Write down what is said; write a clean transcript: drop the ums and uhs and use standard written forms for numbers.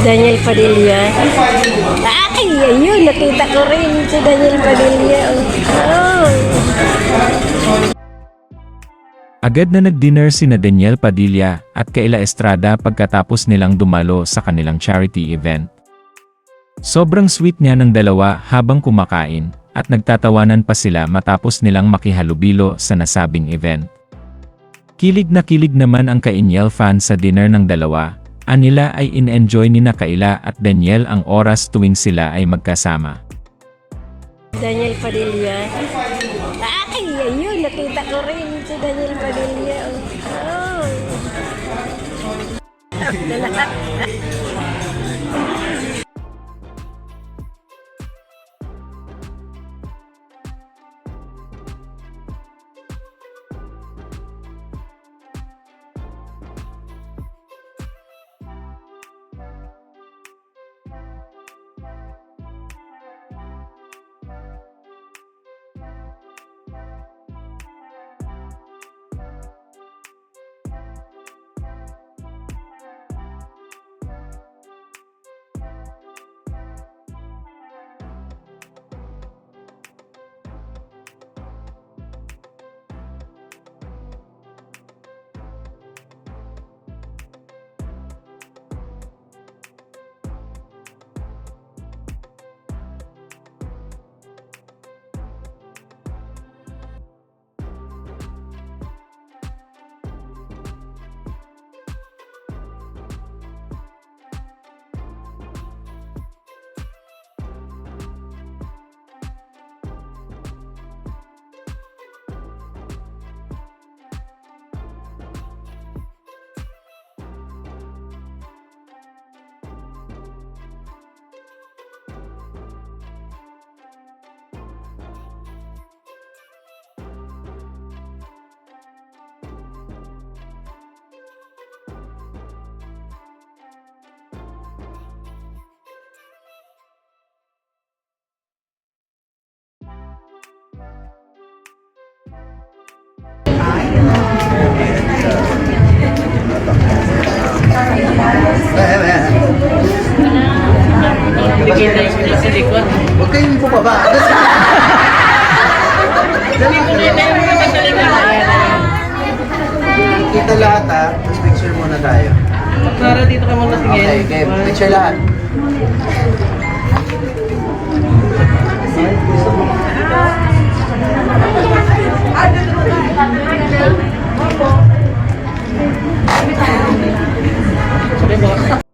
Daniel Padilla. Ay, ayun, nakita ko rin si Daniel Padilla. Oh. Agad na nag-dinner sina Daniel Padilla at Kayla Estrada pagkatapos nilang dumalo sa kanilang charity event. Sobrang sweet niya ng dalawa habang kumakain at nagtatawanan pa sila matapos nilang makihalubilo sa nasabing event. Kilig na kilig naman ang Kainiel fan sa dinner ng dalawa. Anila ay in-enjoy ni na Kayla at Daniel ang oras tuwing sila ay magkasama. Daniel Padilla. Ay, ayun, nakita ko rin si Daniel Padilla. Oh. Huwag kayong po pa ba? Kita lahat ha, tapos picture muna tayo. Para dito ka muna tingin. Okay, game. Picture lahat. Sorry, boss.